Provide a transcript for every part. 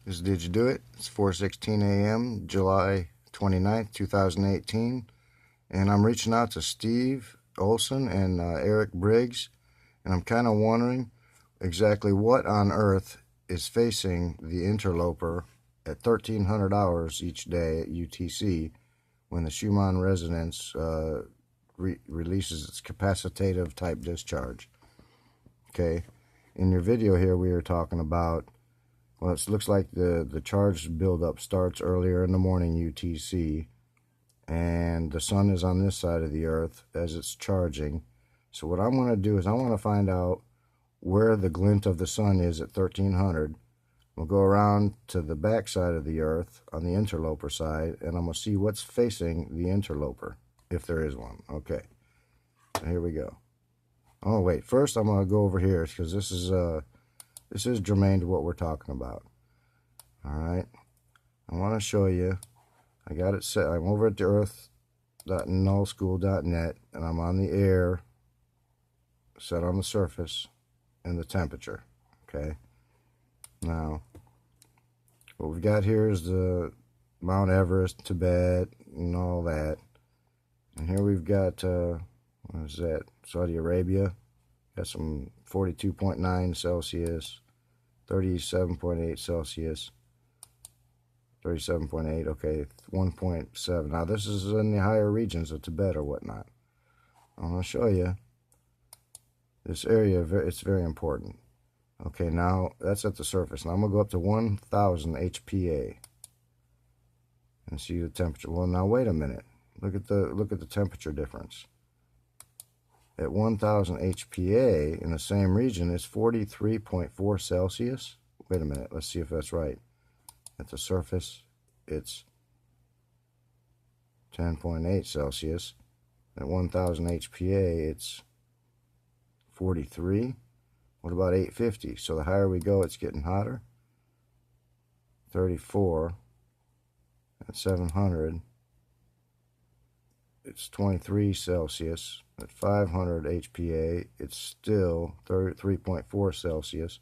This is Did You Do It? It's 4:16 a.m., July 29th, 2018. And I'm reaching out to Steve Olson and Eric Briggs. And I'm kind of wondering exactly what on earth is facing the interloper at 1300 hours each day at UTC when the Schumann resonance releases its capacitative type discharge. Okay. In your video here, we were talking about, well, it looks like the charge buildup starts earlier in the morning UTC, and the sun is on this side of the earth as it's charging. So what I'm going to do is I want to find out where the glint of the sun is at 1300. We'll go around to the back side of the earth on the interloper side, and I'm going to see what's facing the interloper, if there is one. Okay, so here we go. Oh wait, first I'm going to go over here because this is germane to what we're talking about. All right, I want to show you. I got it set. I'm over at the earth.nullschool.net, and I'm on the air, set on the surface, and the temperature. Okay. Now, what we've got here is the Mount Everest, Tibet, and all that. And here we've got, what is that? Saudi Arabia. Got some 42.9 Celsius, 37.8 Celsius, 37.8, okay, 1.7. Now, this is in the higher regions of Tibet or whatnot. I'm going to show you this area. It's very important. Okay, now that's at the surface. Now I'm going to go up to 1000 HPA and see the temperature. Well, now wait a minute. Look at the temperature difference. At 1000 HPA in the same region, it's 43.4 Celsius. Wait a minute. Let's see if that's right. At the surface, it's 10.8 Celsius. At 1000 HPA, it's 43. What about 850? So the higher we go, it's getting hotter. 34. At 700, it's 23 Celsius. At 500 HPA, it's still 33.4 Celsius,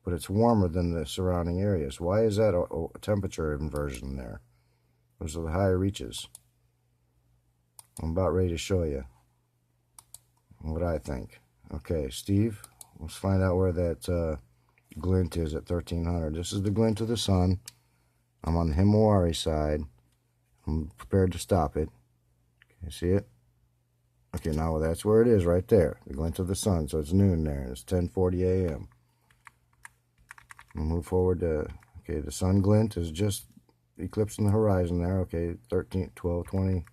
but it's warmer than the surrounding areas. Why is that a temperature inversion there? Those are the higher reaches. I'm about ready to show you what I think. Okay, Steve, let's find out where that glint is at 1300. This is the glint of the sun. I'm on the himawari side. I'm prepared to stop it. Okay, see it? Okay, now that's where it is right there. The glint of the sun. So it's noon there. And it's 10:40 a.m. We'll move forward to, okay, the sun glint is just eclipsing the horizon there. Okay, 13, 12, 20,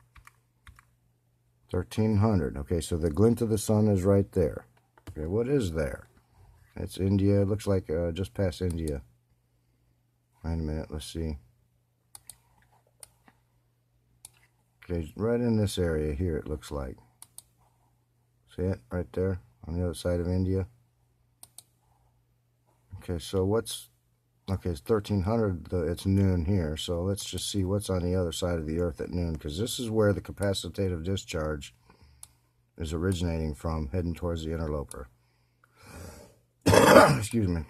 1300. Okay, so the glint of the sun is right there. Okay, what is there? It's India. It looks like just past India. Wait a minute, let's see. Okay, right in this area here it looks like. See it? Right there on the other side of India. Okay, so what's... Okay, it's 1300, it's noon here, so let's just see what's on the other side of the earth at noon, because this is where the capacitative discharge is originating from, heading towards the interloper. Excuse me.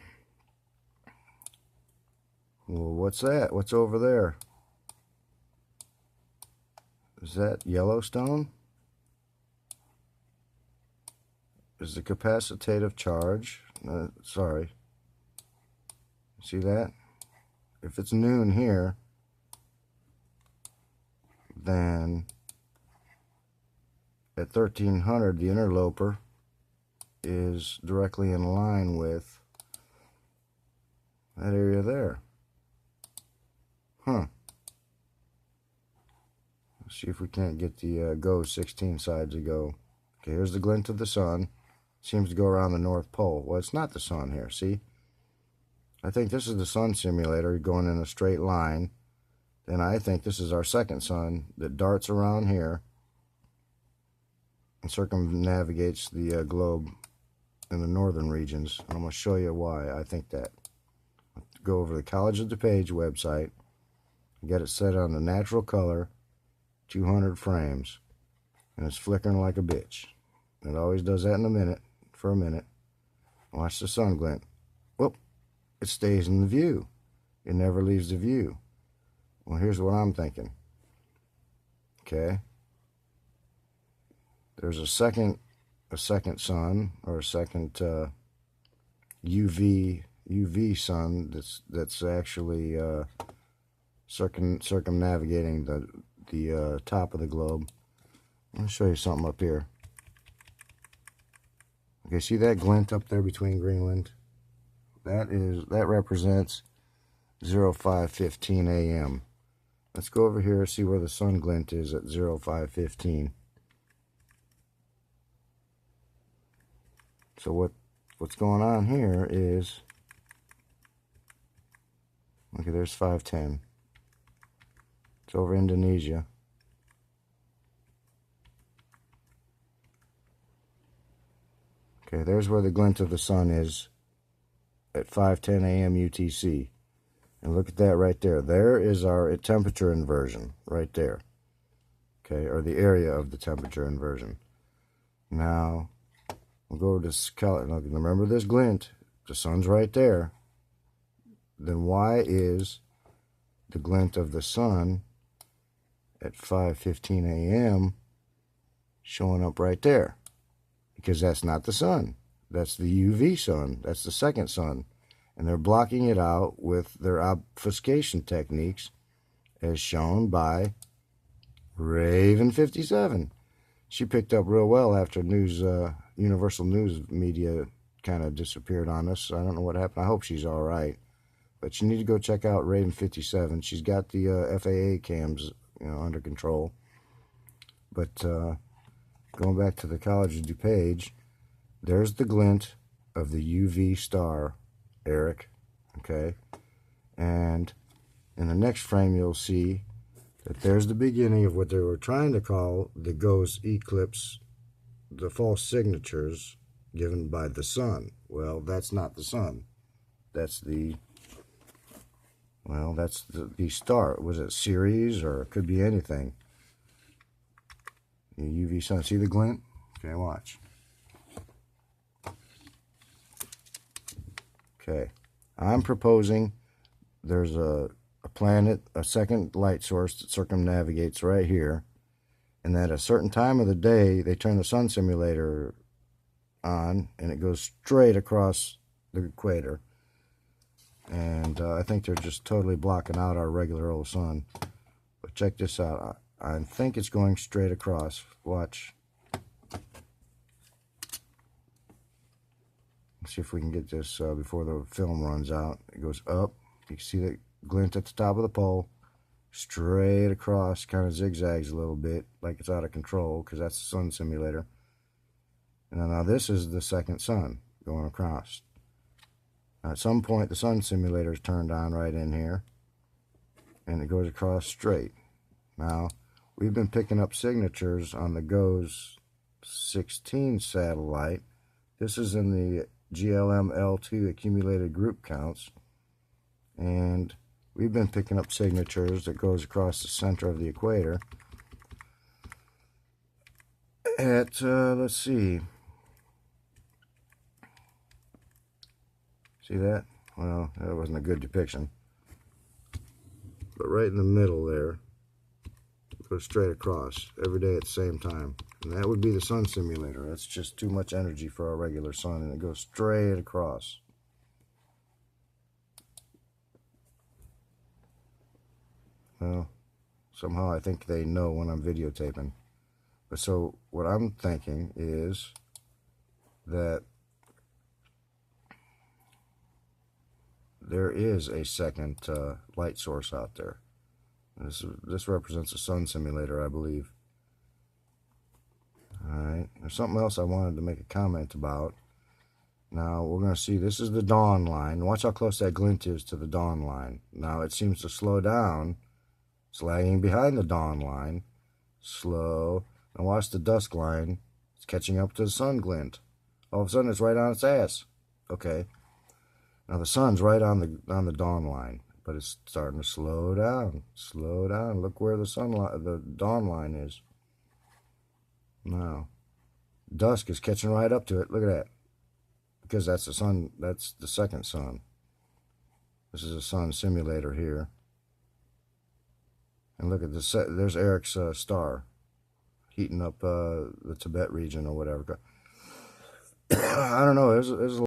Well, what's that? What's over there? Is that Yellowstone? Is the capacitative charge? Sorry. See that? If it's noon here, then at 1300, the interloper is directly in line with that area there. Huh. Let's see if we can't get the Go 16 side to go. Okay, here's the glint of the sun. Seems to go around the North Pole. Well, it's not the sun here, see? I think this is the sun simulator going in a straight line. Then I think this is our second sun that darts around here and circumnavigates the globe in the northern regions. And I'm going to show you why I think that. Go over to the College of DuPage website, get it set on the natural color, 200 frames, and it's flickering like a bitch. It always does that in a minute, for a minute. Watch the sun glint. Whoop, it stays in the view. it never leaves the view. Well, here's what I'm thinking. Okay. There's a second sun, or a second UV sun that's actually circumnavigating the top of the globe. Let me show you something up here. Okay, see that glint up there between Greenland? That represents 05:15 a.m. Let's go over here and see where the sun glint is at 05:15. So what's going on here is, okay, there's 5:10. It's over Indonesia. Okay, there's where the glint of the sun is at 5:10 a.m. UTC. And look at that right there. There is our temperature inversion right there. Okay, or the area of the temperature inversion. Now, we'll go to this color. Now, remember this glint. The sun's right there. Then why is the glint of the sun at 5:15 a.m. showing up right there? Because that's not the sun. That's the UV sun. That's the second sun. And they're blocking it out with their obfuscation techniques, as shown by Raven57. She picked up real well after Universal News media kind of disappeared on us. I don't know what happened. I hope she's all right. But you need to go check out Raven57. She's got the FAA cams, under control. But going back to the College of DuPage, there's the glint of the UV star, Eric. Okay, and in the next frame you'll see that there's the beginning of what they were trying to call the ghost eclipse, the false signatures given by the sun. Well, that's not the sun. That's the star. Was it Ceres, or it could be anything? The UV sun. See the glint? Okay, watch. Okay, I'm proposing there's a planet, a second light source that circumnavigates right here, and at a certain time of the day, they turn the sun simulator on, and it goes straight across the equator. And I think they're just totally blocking out our regular old sun. But check this out. I think it's going straight across. Watch. Let's see if we can get this before the film runs out. It goes up. You can see the glint at the top of the pole. Straight across. Kind of zigzags a little bit, like it's out of control, because that's the sun simulator. And now this is the second sun going across. At some point, the sun simulator is turned on right in here, and it goes across straight. Now, we've been picking up signatures on the GOES 16 satellite. This is in the GLM-L2 accumulated group counts, and we've been picking up signatures that goes across the center of the equator at, let's see. See that? Well, that wasn't a good depiction. But right in the middle there, it goes straight across every day at the same time. And that would be the sun simulator. That's just too much energy for our regular sun, and it goes straight across. Well, somehow I think they know when I'm videotaping. But so what I'm thinking is that there is a second light source out there. This represents a sun simulator, I believe. Alright, there's something else I wanted to make a comment about. Now, we're going to see, this is the dawn line. Watch how close that glint is to the dawn line. Now, it seems to slow down. It's lagging behind the dawn line. Slow. Now, watch the dusk line. It's catching up to the sun glint. All of a sudden, it's right on its ass. Okay. Now, the sun's right on the dawn line, but it's starting to slow down. Slow down. Look where the dawn line is. Now, dusk is catching right up to it. Look at that. Because that's the sun, that's the second sun. This is a sun simulator here. And look at this, there's Eric's star heating up the Tibet region or whatever. I don't know, there's a